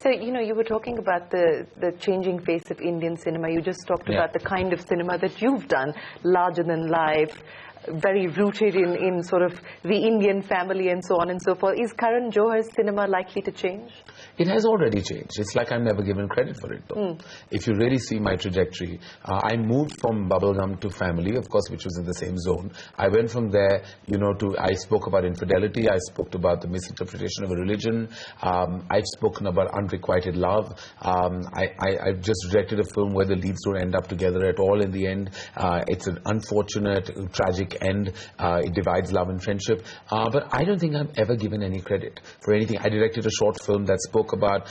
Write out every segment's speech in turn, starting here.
So, you were talking about the changing face of Indian cinema. You just talked about the kind of cinema that you've done, larger than life, very rooted in sort of the Indian family and so on and so forth. Is Karan Johar's cinema likely to change? It has already changed. It's like I'm never given credit for it, though. If you really see my trajectory, I moved from bubblegum to family, of course, which was in the same zone. I went from there, I spoke about infidelity. I spoke about the misinterpretation of a religion. I've spoken about unrequited love. I've just directed a film where the leads don't end up together at all in the end. It's an unfortunate, tragic end. It divides love and friendship. But I don't think I'm ever given any credit for anything. I directed a short film that spoke about,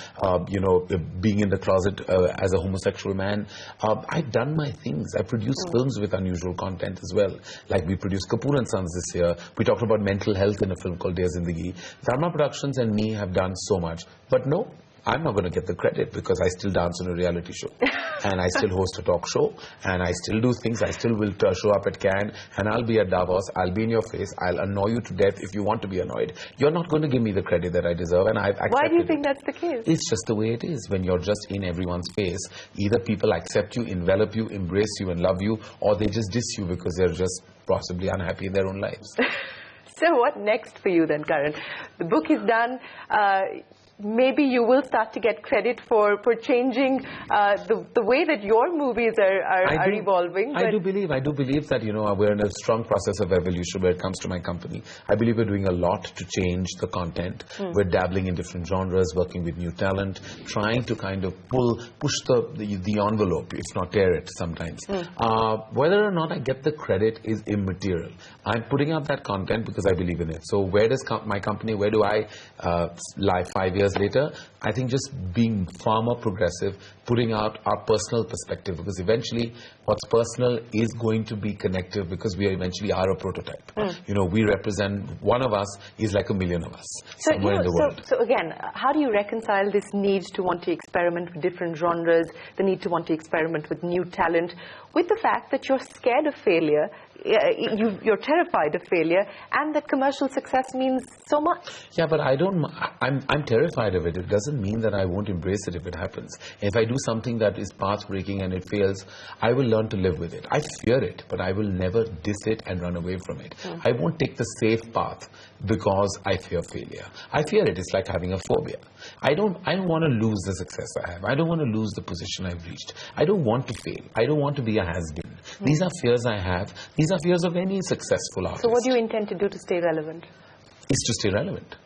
being in the closet as a homosexual man. I've done my things. I produced films with unusual content as well. Like we produced Kapoor and Sons this year. We talked about mental health in a film called Dear Zindagi. Dharma Productions and me have done so much. But no, I'm not going to get the credit because I still dance on a reality show. And I still host a talk show. And I still do things. I still will show up at Cannes. And I'll be at Davos. I'll be in your face. I'll annoy you to death if you want to be annoyed. You're not going to give me the credit that I deserve. And I've accepted Why do you think that's the case? It's just the way it is. When you're just in everyone's face, either people accept you, envelop you, embrace you and love you, or they just diss you because they're just possibly unhappy in their own lives. So what next for you then, Karan? The book is done. Maybe you will start to get credit for changing the way that your movies are evolving. I do believe that, we're in a strong process of evolution where it comes to my company. I believe we're doing a lot to change the content. We're dabbling in different genres, working with new talent, trying to kind of push the envelope, if not tear it sometimes. Whether or not I get the credit is immaterial. I'm putting out that content because I believe in it. So where does my company, where do I lie 5 years later? I think just being far more progressive, putting out our personal perspective, because eventually what's personal is going to be connective because we eventually are a prototype. We represent, one of us is like a million of us somewhere in the world. So again, how do you reconcile this need to want to experiment with different genres, the need to want to experiment with new talent, with the fact that you're scared of failure, you're terrified of failure, and that commercial success means so much? Yeah, but I'm terrified of it. It doesn't mean that I won't embrace it if it happens. If I do something that is path-breaking and it fails, I will learn to live with it. I fear it, but I will never diss it and run away from it. I won't take the safe path because I fear failure. I fear it. It's like having a phobia. I don't want to lose the success I have. I don't want to lose the position I've reached. I don't want to fail. I don't want to be a has-been. These are fears I have. These are fears of any successful artist. So what do you intend to do to stay relevant? Is to stay relevant.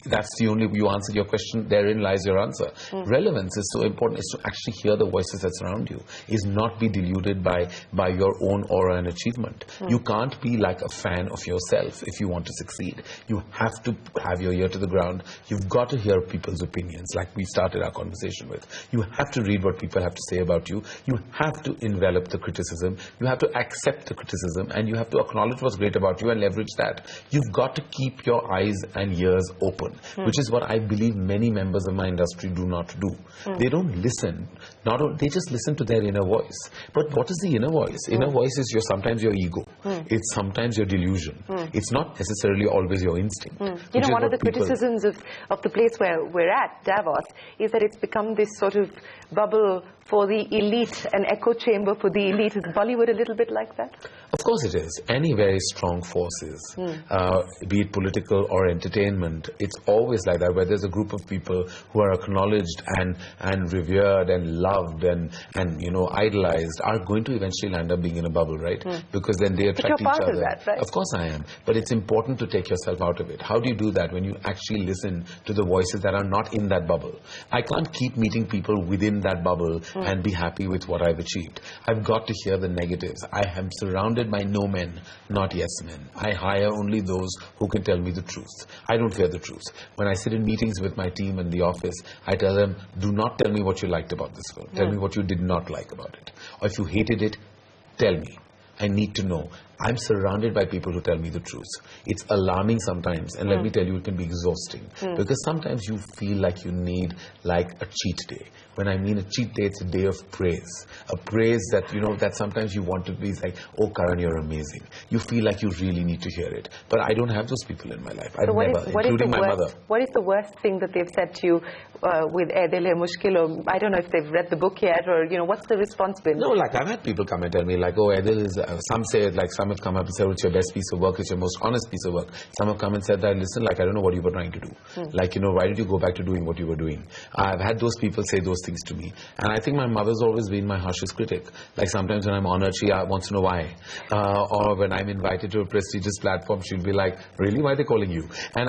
That's the only, you answered your question, therein lies your answer. Relevance is so important, is to actually hear the voices that surround you, is not be deluded by your own aura and achievement. You can't be like a fan of yourself if you want to succeed. You have to have your ear to the ground. You've got to hear people's opinions, like we started our conversation with. You have to read what people have to say about you. You have to envelop the criticism. You have to accept the criticism, and you have to acknowledge what's great about you and leverage that. You've got to keep your eyes and ears open. Which is what I believe many members of my industry do not do. They don't listen. They just listen to their inner voice. But what is the inner voice? Inner voice is sometimes your ego. It's sometimes your delusion. It's not necessarily always your instinct. One of the criticisms of the place where we're at, Davos, is that it's become this sort of bubble for the elite, an echo chamber for the elite. Is Bollywood a little bit like that? Of course it is. Any very strong forces, be it political or entertainment, it's always like that, where there's a group of people who are acknowledged and revered and loved and idolized, are going to eventually land up being in a bubble, right? Because then they attract each other. But you're part of that, right? Of course I am. But it's important to take yourself out of it. How do you do that? When you actually listen to the voices that are not in that bubble. I can't keep meeting people within that bubble and be happy with what I've achieved. I've got to hear the negatives. I am surrounded by no men, not yes men. I hire only those who can tell me the truth. I don't fear the truth. When I sit in meetings with my team in the office, I tell them, do not tell me what you liked about this film. Tell me what you did not like about it. Or if you hated it, tell me. I need to know. I'm surrounded by people who tell me the truth. It's alarming sometimes, and let me tell you, it can be exhausting. Because sometimes you feel like you need like a cheat day. When I mean a cheat day, it's a day of praise. A praise that, you know, that sometimes you want to be like, oh, Karan, you're amazing. You feel like you really need to hear it. But I don't have those people in my life. I've never, including my mother. What is the worst thing that they've said to you with Ae Dil Hai Mushkil? Or I don't know if they've read the book yet, or, you know, what's the response been? No, like I've had people come and tell me like, oh, Ae Dil is, some say, like some have come up and said, it's your best piece of work, it's your most honest piece of work. Some have come and said that, listen, like I don't know what you were trying to do. Like, you know, why did you go back to doing what you were doing? I've had those people say those things to me. And I think my mother's always been my harshest critic. Like sometimes when I'm honored, she wants to know why. Or when I'm invited to a prestigious platform, she'll be like, really, why are they calling you? And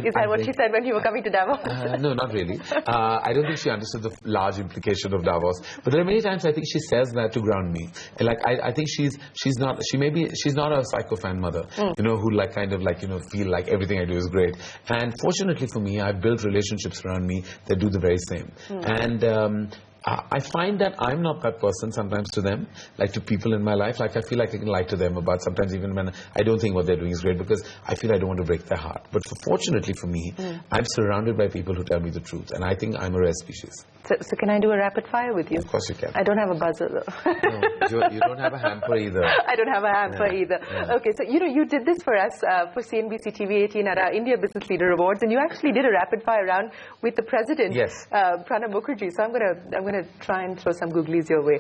Is that what she said when you were coming to Davos? No, not really. I don't think she understood the large implication of Davos. But there are many times I think she says that to ground me. And like I think she's not a psycho fan mother, you know, who like kind of like, you know, feel like everything I do is great. And fortunately for me, I've built relationships around me that do the very same. And I find that I'm not that person sometimes to them, like to people in my life. Like I feel like I can lie to them about sometimes even when I don't think what they're doing is great, because I feel I don't want to break their heart. But fortunately for me, I'm surrounded by people who tell me the truth, and I think I'm a rare species. So can I do a rapid fire with you? Of course you can. I don't have a buzzer though. No, you don't have a hamper either. I don't have a hamper either. Yeah. Okay, so you know, you did this for us for CNBC TV 18 at our India Business Leader Awards, and you actually did a rapid fire round with the president, yes. Pranab Mukherjee. So I'm gonna try and throw some googlies your way.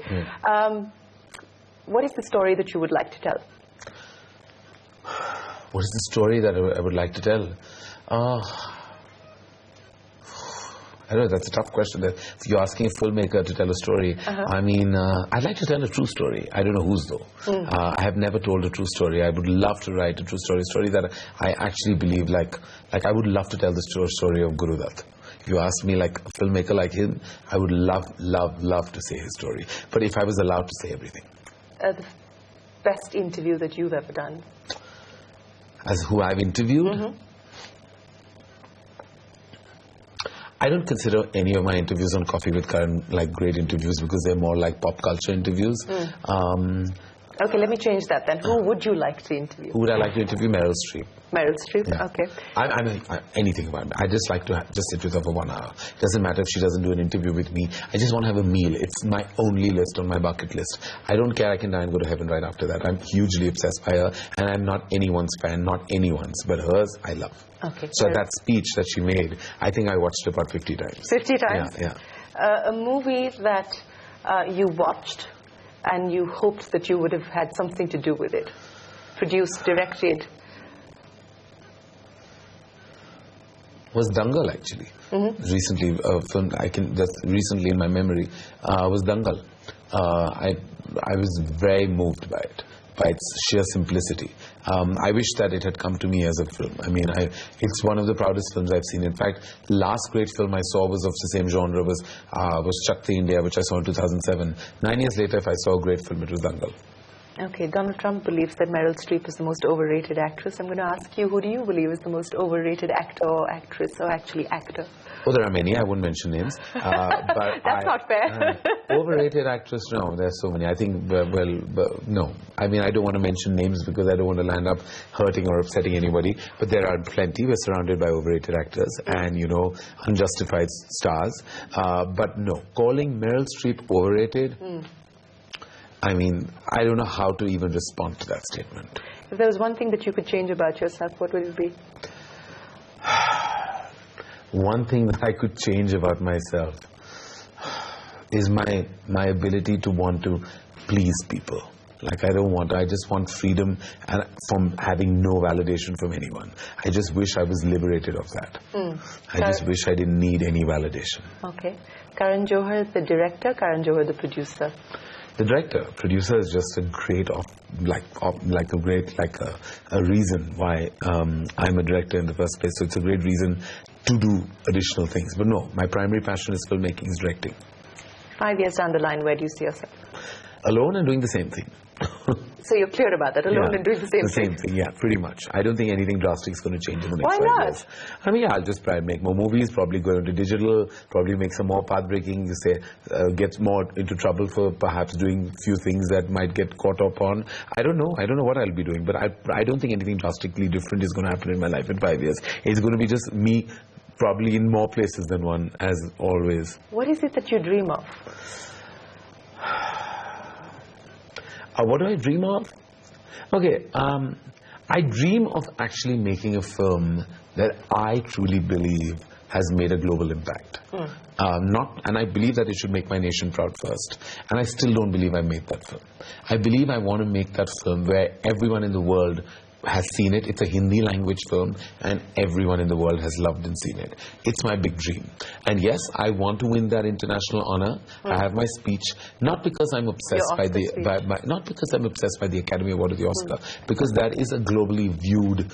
What is the story that you would like to tell? What is the story that I would like to tell? I don't know, that's a tough question. If you're asking a filmmaker to tell a story, I mean, I'd like to tell a true story. I don't know whose though. I have never told a true story. I would love to write a true story, a story that I actually believe, like I would love to tell the story of Guru Dutt. If you ask me, like a filmmaker like him, I would love to say his story. But if I was allowed to say everything. The best interview that you've ever done? As who I've interviewed? I don't consider any of my interviews on Coffee with Karan like great interviews, because they're more like pop culture interviews. Okay, let me change that then. Who would you like to interview? Who would I like to interview? Meryl Streep. Meryl Streep, Yeah. okay. I anything about me. I just like to just sit with her for 1 hour. Doesn't matter if she doesn't do an interview with me. I just want to have a meal. It's my only list on my bucket list. I don't care. I can die and go to heaven right after that. I'm hugely obsessed by her, and I'm not anyone's fan, not anyone's, but hers I love. Okay. So that speech that she made, I think I watched it about 50 times. 50 times? Yeah. A movie that you watched and you hoped that you would have had something to do with it. Produced, directed. Was Dangal actually. Recently, a film I can just recently in my memory was Dangal. I was very moved by it, by its sheer simplicity. I wish that it had come to me as a film. I mean, it's one of the proudest films I've seen. In fact, the last great film I saw was of the same genre was Shakti India, which I saw in 2007. 9 years later, if I saw a great film, it was Dangal. Okay, Donald Trump believes that Meryl Streep is the most overrated actress. I'm going to ask you, who do you believe is the most overrated actor or actress, or actually actor? Oh, there are many. I won't mention names. But That's not fair. Overrated actress? No, there are so many. I think, no. I mean, I don't want to mention names because I don't want to land up hurting or upsetting anybody. But there are plenty. We're surrounded by overrated actors and, you know, unjustified stars. But no, calling Meryl Streep overrated... I mean, I don't know how to even respond to that statement. If there was one thing that you could change about yourself, what would it be? One thing that I could change about myself is my ability to want to please people. Like I just want freedom and from having no validation from anyone. I just wish I was liberated of that. I just wish I didn't need any validation. Okay. Karan Johar, the director, Karan Johar, the producer. The director, producer is just a great, a reason why I'm a director in the first place. So it's a great reason to do additional things. But no, my primary passion is filmmaking, is directing. 5 years down the line, where do you see yourself? Alone and doing the same thing. So you're clear about that, alone and doing the same thing? The same thing, yeah, pretty much. I don't think anything drastic is going to change in the next Why 5 not? years. I mean, yeah, I'll just try and make more movies, probably go into digital, probably make some more path-breaking, you say, get more into trouble for perhaps doing few things that might get caught up on. I don't know what I'll be doing, but I don't think anything drastically different is going to happen in my life in 5 years. It's going to be just me probably in more places than one, as always. What is it that you dream of? What do I dream of? Okay, I dream of actually making a film that I truly believe has made a global impact. And I believe that it should make my nation proud first. And I still don't believe I made that film. I believe I want to make that film where everyone in the world has seen it. It's a Hindi language film and everyone in the world has loved and seen it. It's my big dream. And yes, I want to win that international honor. I have my speech, not because I'm obsessed not because I'm obsessed by the Academy Award or the Oscar, because that is a globally viewed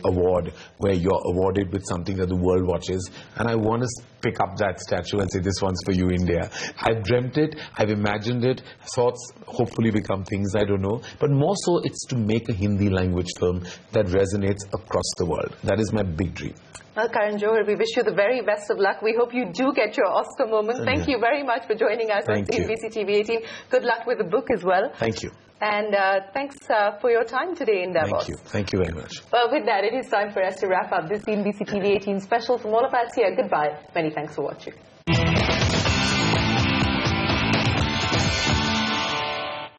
award where you're awarded with something that the world watches, and I want to pick up that statue and say, this one's for you, India. I've dreamt it, I've imagined it, thoughts hopefully become things, I don't know, but more so it's to make a Hindi language film that resonates across the world. That is my big dream. Well, Karan Johar, we wish you the very best of luck. We hope you do get your Oscar moment. Thank you very much for joining us on CNBC TV 18. Good luck with the book as well. Thank you. And thanks for your time today in Davos. Thank you. Thank you very much. Well, with that, it is time for us to wrap up this CNBC TV 18 special. From all of us here, goodbye. Many thanks for watching.